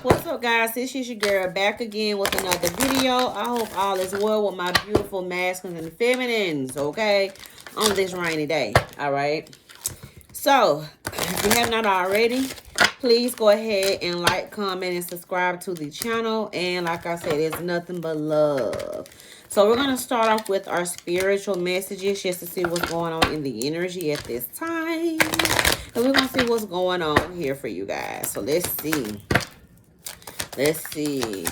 What's up, guys? This is your girl back again with another video. I hope all is well with my beautiful masculines and feminines, okay, on this rainy day. All right, so if you have not already, please go ahead and like, comment, and subscribe to the channel. And like I said, it's nothing but love. So we're going to start off with our spiritual messages just to see what's going on in the energy at this time. And we're going to see what's going on here for you guys. So let's see. Let's see.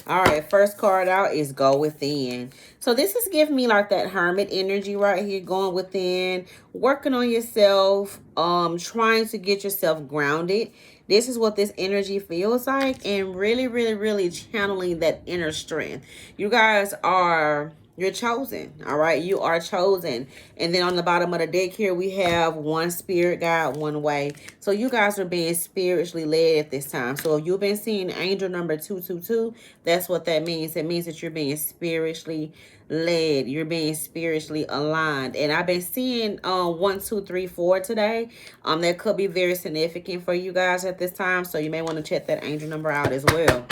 All right, first card out is go within. So this is giving me like that hermit energy right here, going within, working on yourself, trying to get yourself grounded. This is what this energy feels like, and really channeling that inner strength. You guys are, you're chosen. All right, you are chosen. And then on the bottom of the deck here, we have one spirit guide, one way. So you guys are being spiritually led at this time. So if you've been seeing angel number 222, that's what that means. It means that you're being spiritually led. You're being spiritually aligned. And I've been seeing 1, 2, 3, 4 today. That could be very significant for you guys at this time. So you may want to check that angel number out as well.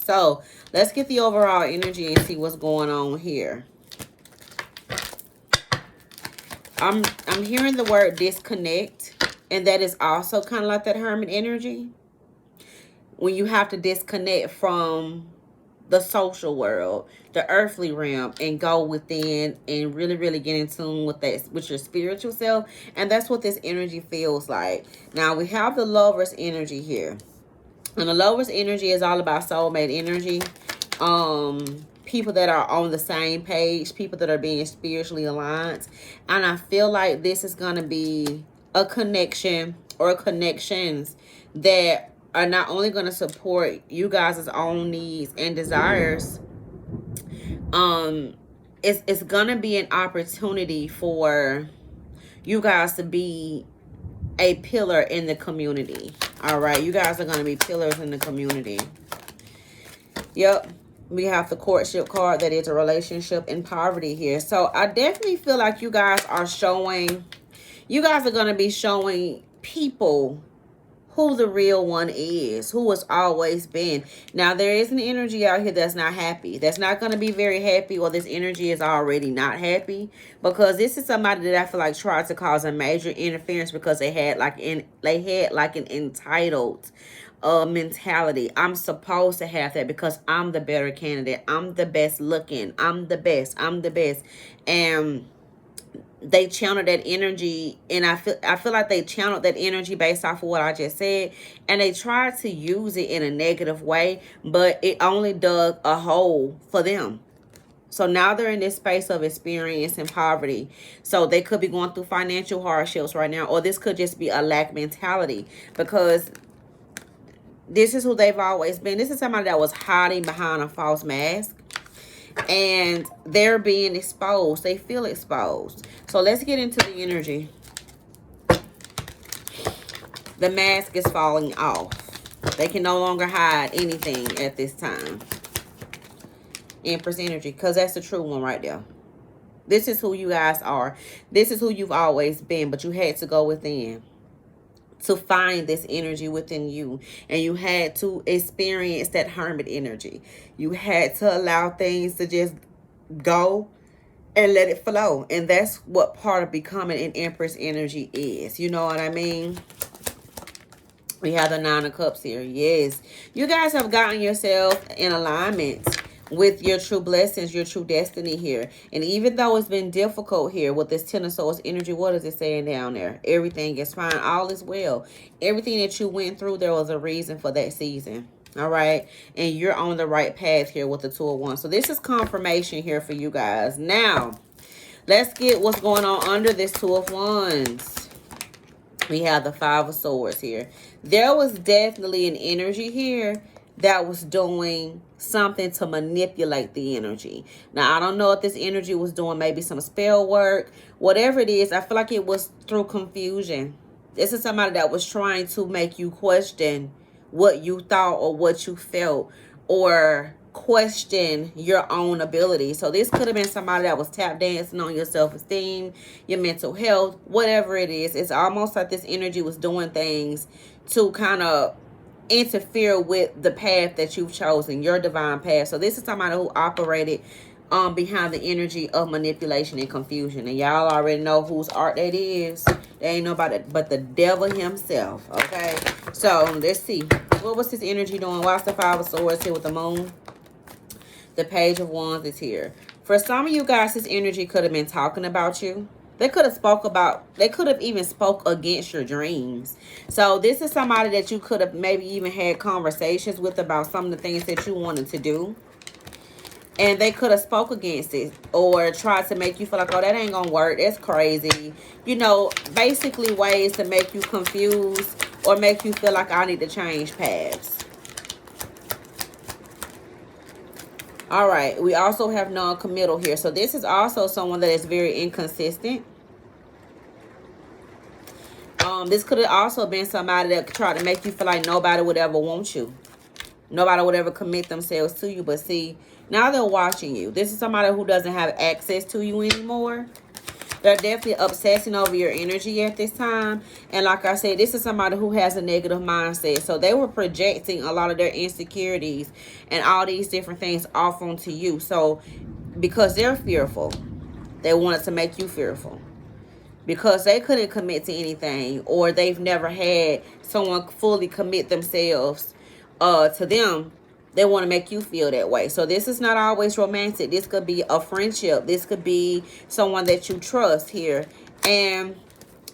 So let's get the overall energy and see what's going on here. I'm hearing the word disconnect, and that is also kind of like that hermit energy. When you have to disconnect from the social world, the earthly realm, and go within and really get in tune with that, with your spiritual self. And that's what this energy feels like. Now we have the Lover's energy here. And the Lover's energy is all about soulmate energy. People that are on the same page, people that are being spiritually aligned. And I feel like this is going to be a connection or connections that are not only going to support you guys' own needs and desires. It's going to be an opportunity for you guys to be a pillar in the community. All right, you guys are going to be pillars in the community. Yep. We have the courtship card. That is a relationship in poverty here. So I definitely feel like you guys are showing, you guys are going to be showing people who the real one is, who has always been. Now, there is an energy out here that's not happy. That's not going to be very happy, or this energy is already not happy, because this is somebody that I feel like tried to cause a major interference because they had like an entitled mentality. I'm supposed to have that because I'm the better candidate. I'm the best looking. I'm the best. And they channeled that energy, and I feel like they channeled that energy based off of what I just said, and they tried to use it in a negative way, but it only dug a hole for them. So now they're in this space of experiencing poverty. So they could be going through financial hardships right now, or this could just be a lack mentality, because this is who they've always been. This is somebody that was hiding behind a false mask, and they're being exposed. They feel exposed. So let's get into the energy. The mask is falling off. They can no longer hide anything at this time. Empress energy, because that's the true one right there. This is who you guys are. This is who you've always been, but you had to go within to find this energy within you, and you had to experience that hermit energy. You had to allow things to just go and let it flow, and that's what part of becoming an Empress energy is. You know what I mean? We have the Nine of Cups here. Yes, you guys have gotten yourself in alignment with your true blessings, your true destiny here. And even though it's been difficult here with this Ten of Swords energy, what is it saying down there? Everything is fine. All is well. Everything that you went through, there was a reason for that season. All right. And you're on the right path here with the Two of Wands. So this is confirmation here for you guys. Now, let's get what's going on under this Two of Wands. We have the Five of Swords here. There was definitely an energy here that was doing something to manipulate the energy. Now, I don't know if this energy was doing maybe some spell work. Whatever it is, I feel like it was through confusion. This is somebody that was trying to make you question what you thought or what you felt, or question your own ability. So this could have been somebody that was tap dancing on your self-esteem, your mental health, whatever it is. It's almost like this energy was doing things to kind of interfere with the path that you've chosen, your divine path. So this is somebody who operated behind the energy of manipulation and confusion. And y'all already know whose art that is. They ain't nobody but the devil himself. Okay. So let's see. What was this energy doing? Why's the Five of Swords here with the moon? The Page of Wands is here. For some of you guys, this energy could have been talking about you. They could have even spoke against your dreams. So this is somebody that you could have maybe even had conversations with about some of the things that you wanted to do. And they could have spoke against it or tried to make you feel like, oh, that ain't gonna work. That's crazy. You know, basically ways to make you confused or make you feel like I need to change paths. All right, we also have non-committal here. So this is also someone that is very inconsistent. This could have also been somebody that tried to make you feel like nobody would ever want you. Nobody would ever commit themselves to you. But see, now they're watching you. This is somebody who doesn't have access to you anymore. They're definitely obsessing over your energy at this time. And like I said, this is somebody who has a negative mindset. So they were projecting a lot of their insecurities and all these different things off onto you. So because they're fearful, they wanted to make you fearful. Because they couldn't commit to anything, or they've never had someone fully commit themselves to them, they want to make you feel that way. So this is not always romantic. This could be a friendship. This could be someone that you trust here. And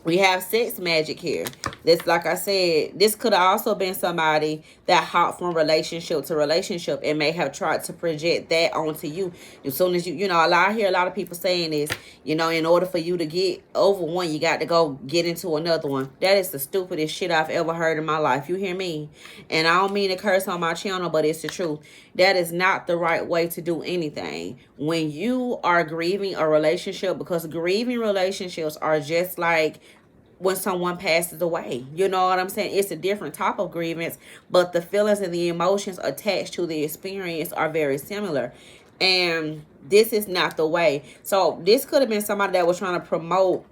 we have sex magic here. This, like I said, this could have also been somebody that hopped from relationship to relationship and may have tried to project that onto you. As soon as you know, I hear a lot of people saying this, you know, in order for you to get over one, you got to go get into another one. That is the stupidest shit I've ever heard in my life. You hear me? And I don't mean to curse on my channel, but it's the truth. That is not the right way to do anything. When you are grieving a relationship, because grieving relationships are just like when someone passes away. You know what I'm saying? It's a different type of grievance, but the feelings and the emotions attached to the experience are very similar. And this is not the way. So this could have been somebody that was trying to promote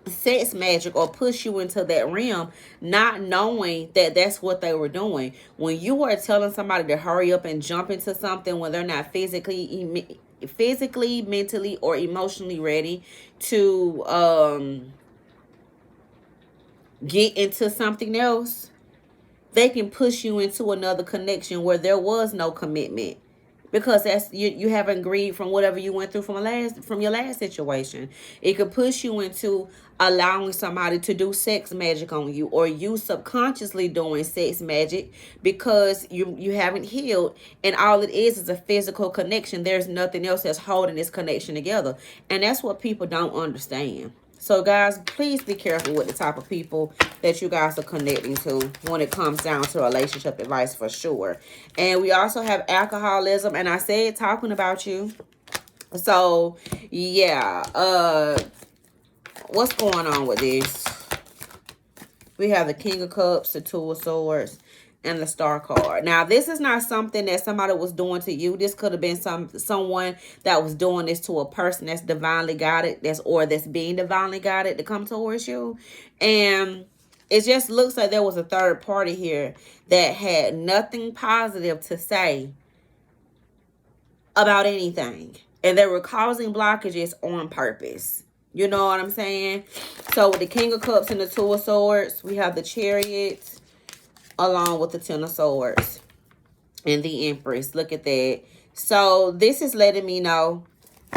sex magic or push you into that realm, not knowing that that's what they were doing. When you are telling somebody to hurry up and jump into something when they're not physically, mentally, or emotionally ready to get into something else, they can push you into another connection where there was no commitment, because that's you haven't grieved from whatever you went through from your last situation. It could push you into allowing somebody to do sex magic on you, or you subconsciously doing sex magic because you haven't healed, and all it is a physical connection. There's nothing else that's holding this connection together, and that's what people don't understand. So guys, please be careful with the type of people that you guys are connecting to when it comes down to relationship advice, for sure. And we also have alcoholism, and I said talking about you. So yeah, what's going on with this? We have the King of Cups, the Two of Swords, and the Star card. Now, this is not something that somebody was doing to you. This could have been someone that was doing this to a person that's divinely guided, that's being divinely guided to come towards you. And it just looks like there was a third party here that had nothing positive to say about anything. And they were causing blockages on purpose. You know what I'm saying? So with the King of Cups and the Two of Swords, we have the Chariot along with the Ten of Swords and the Empress. Look at that. So this is letting me know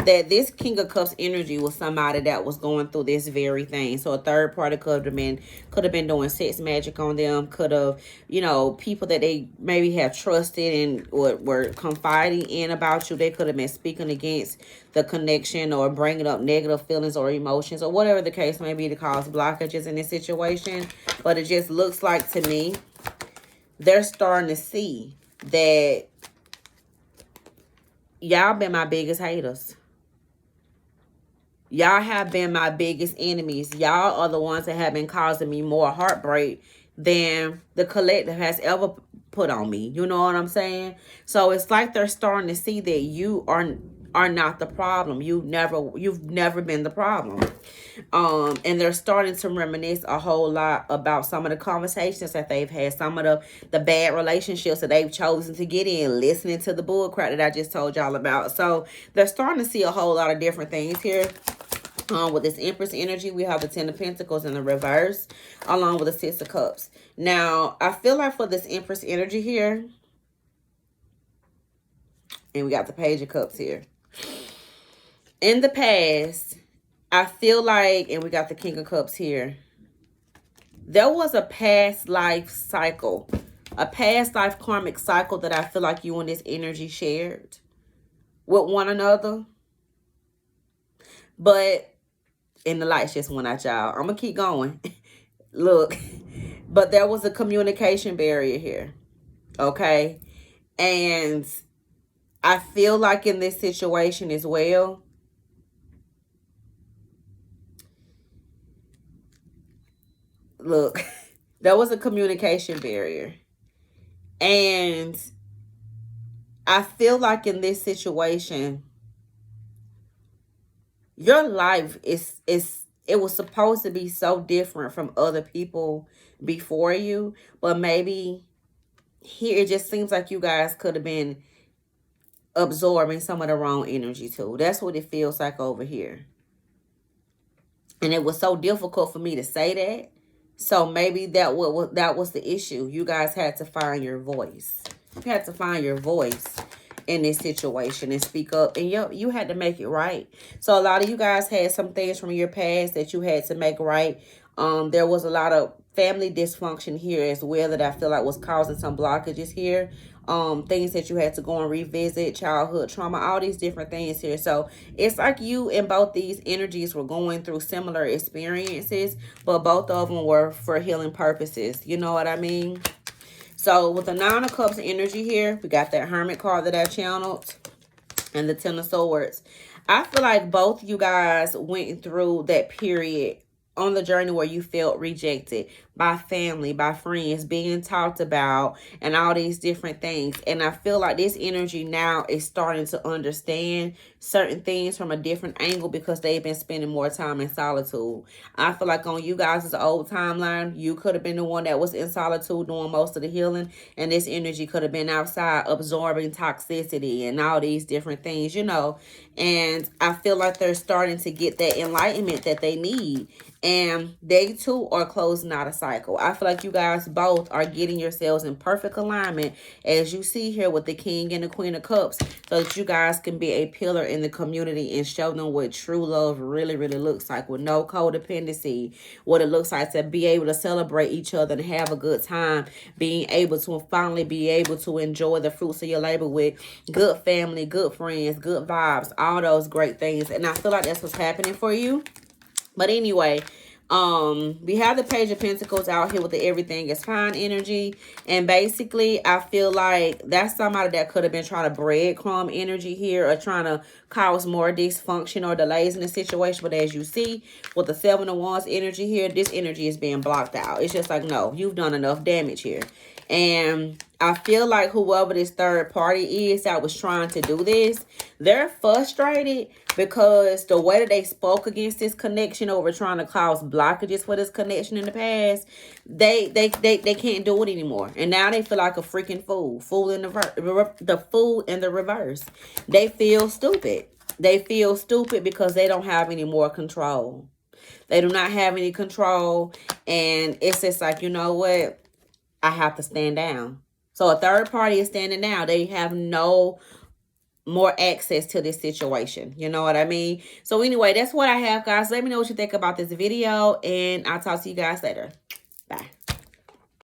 that this King of Cups energy was somebody that was going through this very thing. So a third party could have been doing sex magic on them. Could have, you know, people that they maybe have trusted and were confiding in about you. They could have been speaking against the connection or bringing up negative feelings or emotions or whatever the case may be to cause blockages in this situation. But it just looks like to me they're starting to see that y'all been my biggest haters. Y'all have been my biggest enemies. Y'all are the ones that have been causing me more heartbreak than the collective has ever put on me. You know what I'm saying? So it's like they're starting to see that you are are not the problem. You've never been the problem. And they're starting to reminisce a whole lot about some of the conversations that they've had, some of the bad relationships that they've chosen to get in, listening to the bull crap that I just told y'all about. So they're starting to see a whole lot of different things here. With this Empress energy, we have the Ten of Pentacles in the reverse, along with the Six of Cups. Now, I feel like for this Empress energy here, and we got the Page of Cups here. In the past, I feel like, and we got the King of Cups here, there was a past life cycle, a past life karmic cycle that I feel like you and this energy shared with one another. But, and the lights just went out, y'all. I'm going to keep going. Look, but there was a communication barrier here. Okay? And I feel like in this situation as well, look, there was a communication barrier. And I feel like in this situation, your life it was supposed to be so different from other people before you. But maybe here it just seems like you guys could have been absorbing some of the wrong energy too. That's what it feels like over here. And it was so difficult for me to say that. So maybe that was the issue. You guys had to find your voice. You had to find your voice in this situation and speak up. And you had to make it right. So a lot of you guys had some things from your past that you had to make right. There was a lot of family dysfunction here as well that I feel like was causing some blockages here. Things that you had to go and revisit, childhood trauma, all these different things here. So it's like you and both these energies were going through similar experiences, but both of them were for healing purposes. You know what I mean? So with the Nine of Cups energy here, we got that Hermit card that I channeled and the Ten of Swords. I feel like both you guys went through that period on the journey where you felt rejected by family, by friends, being talked about, and all these different things. And I feel like this energy now is starting to understand certain things from a different angle because they've been spending more time in solitude. I feel like on you guys' old timeline, you could have been the one that was in solitude doing most of the healing, and this energy could have been outside absorbing toxicity and all these different things, you know. And I feel like they're starting to get that enlightenment that they need. And they too are closing out a cycle. I feel like you guys both are getting yourselves in perfect alignment, as you see here with the King and the Queen of Cups, so that you guys can be a pillar in the community and show them what true love really, really looks like, with no codependency, what it looks like to be able to celebrate each other and have a good time, being able to finally be able to enjoy the fruits of your labor with good family, good friends, good vibes, all those great things. And I feel like that's what's happening for you. But anyway, we have the Page of Pentacles out here with the everything is fine energy. And basically, I feel like that's somebody that could have been trying to breadcrumb energy here, or trying to cause more dysfunction or delays in the situation. But as you see, with the Seven of Wands energy here, this energy is being blocked out. It's just like, no, you've done enough damage here. And I feel like whoever this third party is that was trying to do this, they're frustrated because the way that they spoke against this connection over trying to cause blockages for this connection in the past, they can't do it anymore. And now they feel like a freaking fool. The fool in the reverse. They feel stupid. They feel stupid because they don't have any more control. They do not have any control. And it's just like, you know what? I have to stand down. So a third party is standing down. They have no more access to this situation. You know what I mean? So anyway, that's what I have, guys. Let me know what you think about this video, and I'll talk to you guys later. Bye.